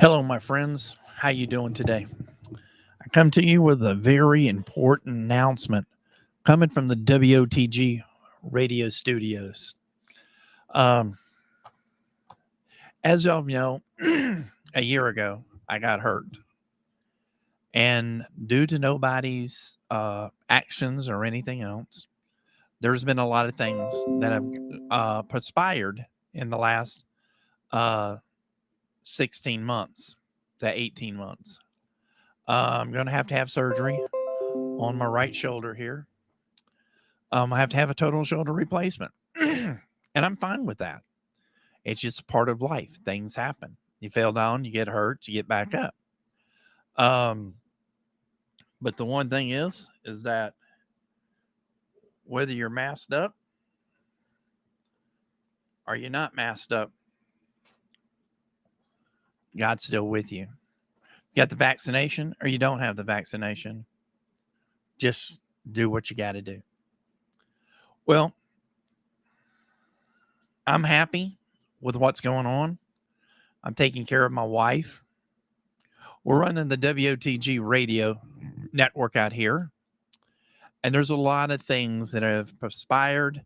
Hello, my friends. How you doing today? I come to you with a very important announcement coming from the WOTG radio studios. Um, as y'all know, a year ago, I got hurt. And due to nobody's actions or anything else, there's been a lot of things that have perspired in the last uh, 16 months to 18 months. I'm going to have surgery on my right shoulder here. I have to have a total shoulder replacement. And I'm fine with that. It's just part of life. Things happen. You fell down, you get hurt, you get back up. Um, but the one thing is that whether you're masked up or you're not masked up, God's still with you. You got the vaccination or you don't have the vaccination. Just do what you got to do. Well, I'm happy with what's going on. I'm taking care of my wife. We're running the WOTG radio network out here. And there's a lot of things that have perspired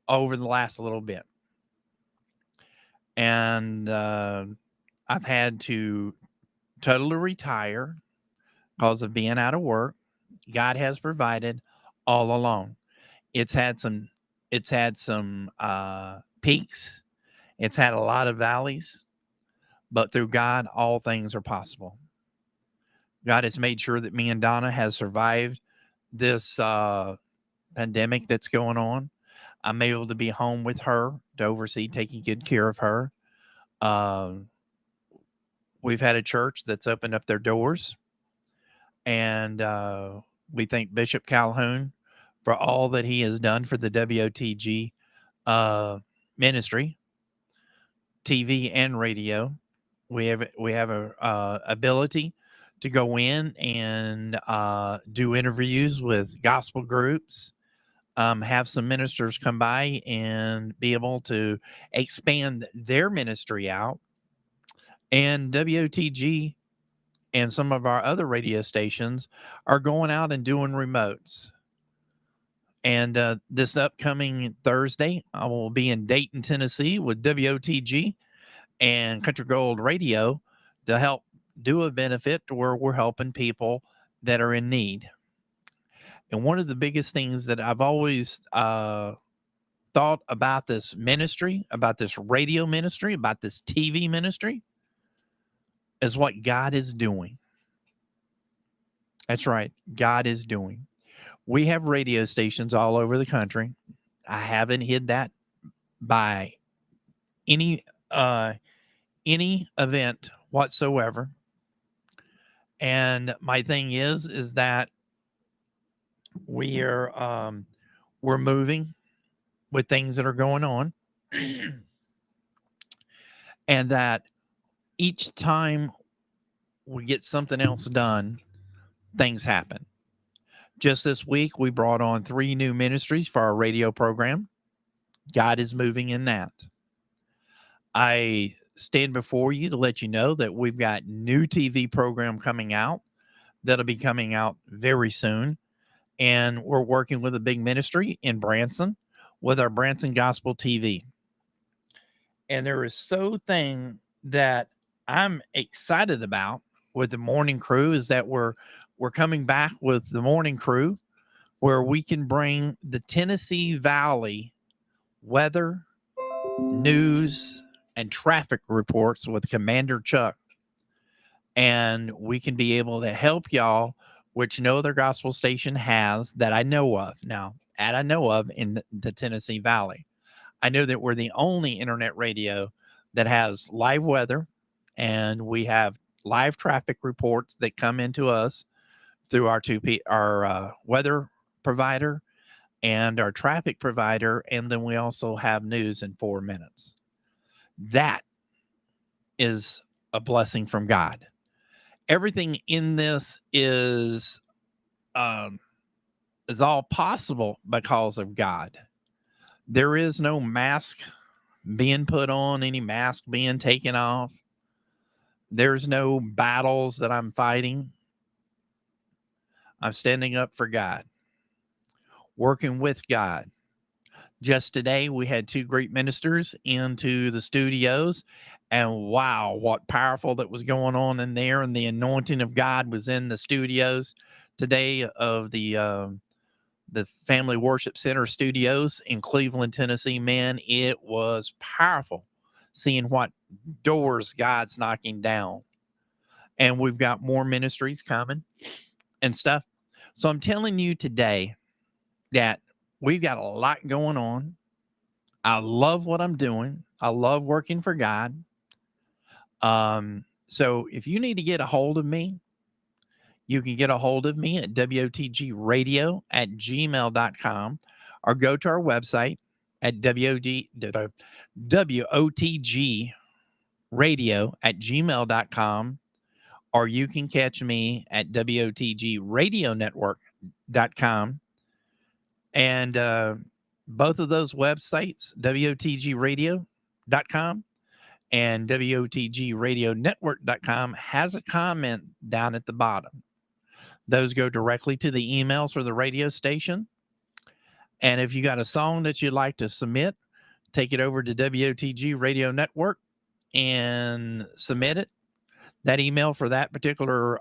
over the last little bit. And I've had to totally retire because of being out of work. God has provided all along. It's had some peaks. It's had a lot of valleys, but through God, all things are possible. God has made sure that me and Donna has survived this pandemic that's going on. I'm able to be home with her to oversee taking good care of her. Um, we've had a church that's opened up their doors, and we thank Bishop Calhoun for all that he has done for the WOTG ministry, TV and radio. We have a ability to go in and do interviews with gospel groups, have some ministers come by and be able to expand their ministry out. And WOTG and some of our other radio stations are going out and doing remotes. And this upcoming Thursday, I will be in Dayton, Tennessee with WOTG and Country Gold Radio to help do a benefit to where we're helping people that are in need. And one of the biggest things that I've always thought about this ministry, about this radio ministry, about this TV ministry, is what God is doing. That's right. God is doing. We have radio stations all over the country. I haven't hid that by any uh any event whatsoever. And my thing is that we are we're moving with things that are going on. And that each time we get something else done, things happen. Just this week, we brought on 3 new ministries for our radio program. God is moving in that. I stand before you to let you know that we've got new TV program coming out that'll be coming out very soon. And we're working with a big ministry in Branson with our Branson Gospel TV. And there is so thing that I'm excited about with the morning crew is that we're coming back with the morning crew where we can bring the Tennessee Valley weather, news, and traffic reports with Commander Chuck. And we can be able to help y'all, which no other gospel station has that I know of. Now, that I know of in the Tennessee Valley. I know that we're the only internet radio that has live weather, and we have live traffic reports that come into us through our weather provider and our traffic provider, and then we also have news in 4 minutes. That is a blessing from God. Everything in this um, is all possible because of God. There is no mask being put on, any mask being taken off. There's no battles that I'm fighting. I'm standing up for God, working with God. Just today, we had two great ministers into the studios, and wow, what powerful that was going on in there. And the anointing of God was in the studios today of the Family Worship Center studios in Cleveland, Tennessee. Man, it was powerful seeing what doors God's knocking down. And we've got more ministries coming and stuff. So I'm telling you today that we've got a lot going on. I love what I'm doing. I love working for God. So if you need to get a hold of me, you can get a hold of me at wotgradio@gmail.com or go to our website at wotgradio@gmail.com, or you can catch me at wotgradionetwork.com. And both of those websites, wotgradio.com and wotgradionetwork.com, has a comment down at the bottom. Those go directly to the emails for the radio station. And if you got a song that you'd like to submit, take it over to WOTG Radio Network and submit it. That email for that particular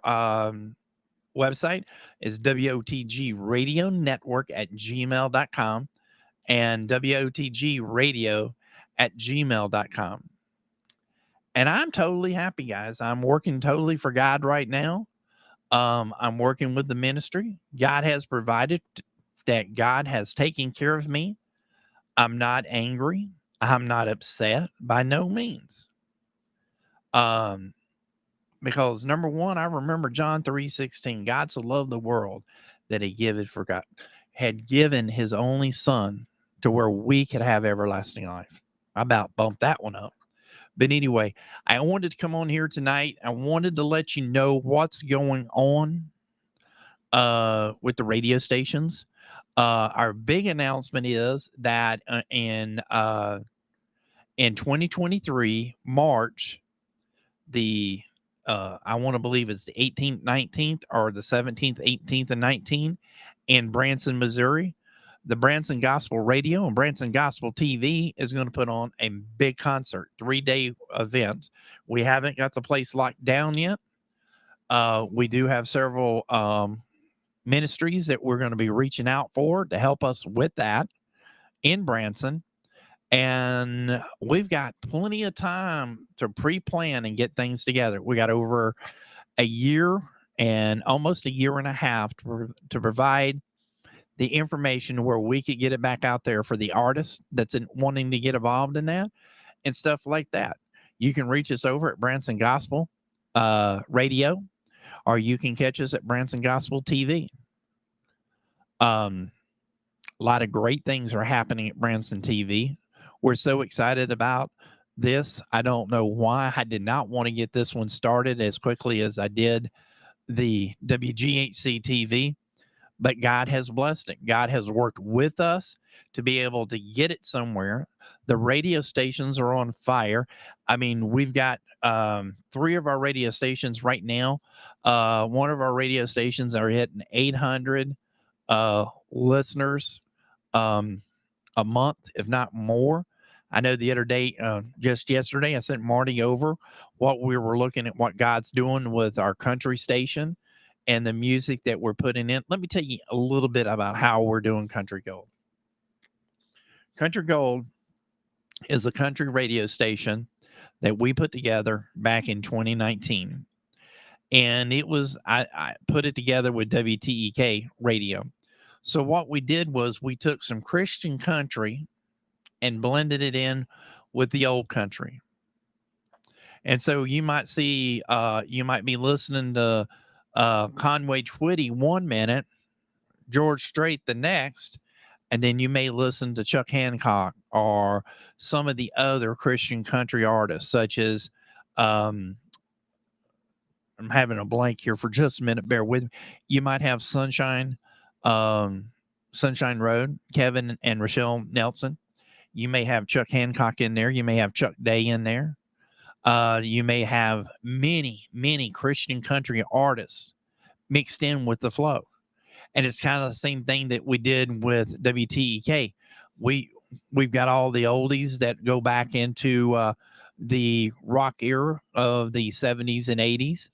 website is wotgradionetwork@gmail.com and wotgradio@gmail.com. And I'm totally happy, guys. I'm working totally for God right now. I'm working with the ministry. God has provided that. God has taken care of me. I'm not angry. I'm not upset by no means. Because number one, I remember John 3:16. God so loved the world that he had given his only son to where we could have everlasting life. I about bumped that one up. But anyway, I wanted to come on here tonight. I wanted to let you know what's going on with the radio stations. Our big announcement is that in 2023, March, I want to believe it's the 18th, 19th, or the 17th, 18th, and 19th in Branson, Missouri. The Branson Gospel Radio and Branson Gospel TV is going to put on a big concert, 3-day event. We haven't got the place locked down yet. We do have several ministries that we're going to be reaching out for to help us with that in Branson. And we've got plenty of time to pre-plan and get things together. We got over a year and almost a year and a half to provide the information where we could get it back out there for the artists that's wanting to get involved in that and stuff like that. You can reach us over at Branson Gospel Radio, or you can catch us at Branson Gospel TV. A lot of great things are happening at Branson TV. We're so excited about this. I don't know why I did not want to get this one started as quickly as I did the WGHC TV, but God has blessed it. God has worked with us to be able to get it somewhere. The radio stations are on fire. I mean, we've got 3 of our radio stations right now. One of our radio stations are hitting 800 listeners a month, if not more. I know the other day, just yesterday, I sent Marty over what we were looking at, what God's doing with our country station and the music that we're putting in. Let me tell you a little bit about how we're doing Country Gold. Country Gold is a country radio station that we put together back in 2019. And it was, I put it together with WTEK radio. So what we did was we took some Christian country and blended it in with the old country. And so you might see, you might be listening to Conway Twitty 1 minute, George Strait the next, and then you may listen to Chuck Hancock or some of the other Christian country artists, such as, I'm having a blank here for just a minute. Bear with me. You might have Sunshine Road, Kevin and Rochelle Nelson. You may have Chuck Hancock in there. You may have Chuck Day in there. You may have many Christian country artists mixed in with the flow. And it's kind of the same thing that we did with WTEK. We we've got all the oldies that go back into the rock era of the 70s and 80s.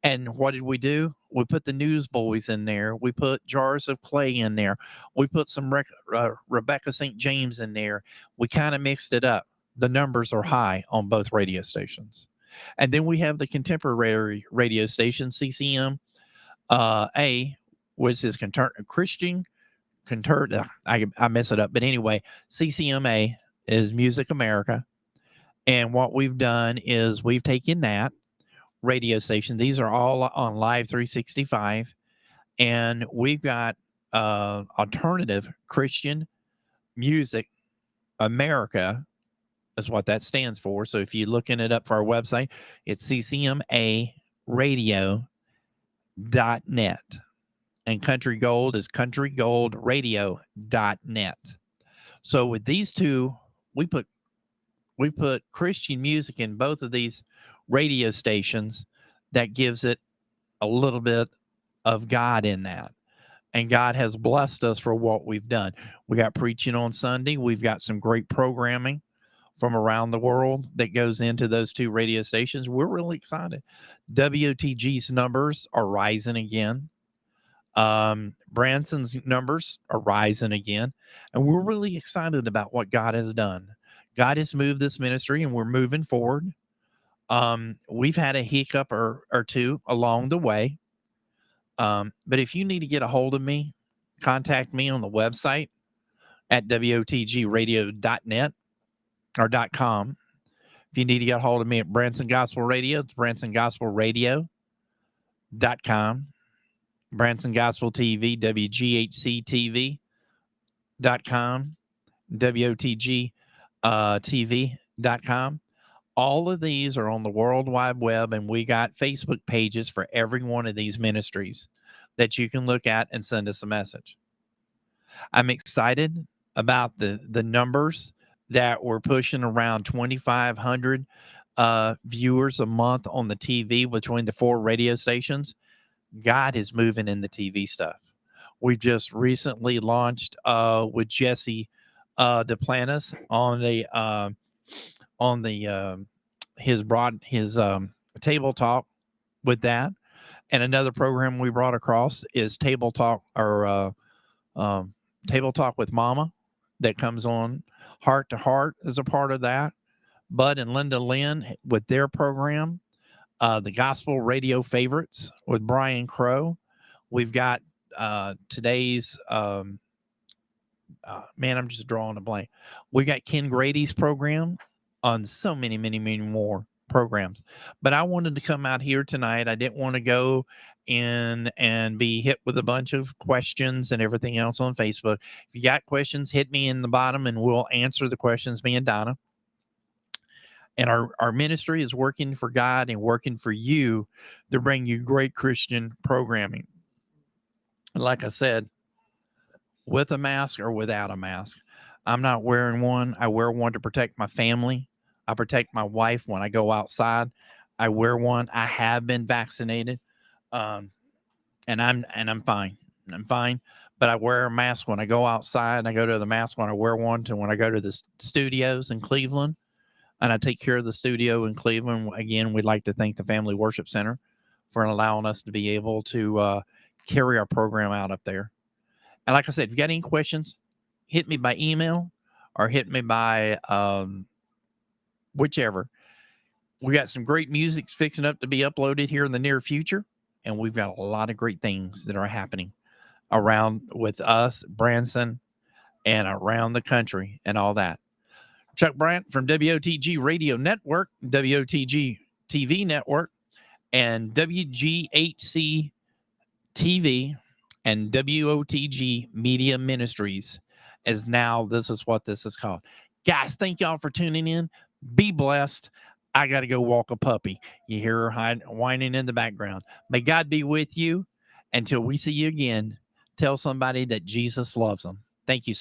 And what did we do? We put the Newsboys in there. We put Jars of Clay in there. We put some Rebecca St. James in there. We kind of mixed it up. The numbers are high on both radio stations. And then we have the contemporary radio station, CCM A, which is Christian. I mess it up. But anyway, CCMA is Music America. And what we've done is we've taken that radio station. These are all on Live 365. And we've got alternative Christian music America is what that stands for. So if you're looking it up for our website, it's ccmaradio.net. And Country Gold is countrygoldradio.net. So with these two, we put Christian music in both of these radio stations. That gives it a little bit of God in that. And God has blessed us for what we've done. We got preaching on Sunday. We've got some great programming from around the world that goes into those two radio stations. We're really excited. WOTG's numbers are rising again. Branson's numbers are rising again. And we're really excited about what God has done. God has moved this ministry and we're moving forward. We've had a hiccup or two along the way. But if you need to get a hold of me, contact me on the website at WOTGradio.net or .com. If you need to get a hold of me at Branson Gospel Radio, it's BransonGospelRadio.com. Branson Gospel TV, WGHCTV.com, WOTG TV.com. All of these are on the World Wide Web, and we got Facebook pages for every one of these ministries that you can look at and send us a message. I'm excited about the numbers that we're pushing around 2,500 viewers a month on the TV between the 4 radio stations. God is moving in the TV stuff. We've just recently launched with Jesse Duplantis on his table talk with that. And another program we brought across is Table Talk or Table Talk with Mama that comes on. Heart to Heart is a part of that. Bud and Linda Lynn with their program. The Gospel Radio Favorites with Brian Crow. We've got today's, man, I'm just drawing a blank. We got Ken Grady's program on so many more programs. But I wanted to come out here tonight. I didn't want to go in and be hit with a bunch of questions and everything else on Facebook. If you got questions, hit me in the bottom and we'll answer the questions, me and Donna. And our ministry is working for God and working for you to bring you great Christian programming. Like I said, with a mask or without a mask, I'm not wearing one. I wear one to protect my family. I protect my wife when I go outside. I wear one. I have been vaccinated, and I'm fine. I'm fine. But I wear a mask when I go outside. I go to the mask when I wear one to when I go to the studios in Cleveland. And I take care of the studio in Cleveland. Again, we'd like to thank the Family Worship Center for allowing us to be able to carry our program out up there. And like I said, if you got any questions, hit me by email or hit me by whichever. We got some great music fixing up to be uploaded here in the near future. And we've got a lot of great things that are happening around with us, Branson, and around the country and all that. Chuck Bryant from WOTG Radio Network, WOTG TV Network, and WGHC TV and WOTG Media Ministries is now, this is what this is called. Guys, thank y'all for tuning in. Be blessed. I got to go walk a puppy. You hear her whining in the background. May God be with you until we see you again. Tell somebody that Jesus loves them. Thank you so much.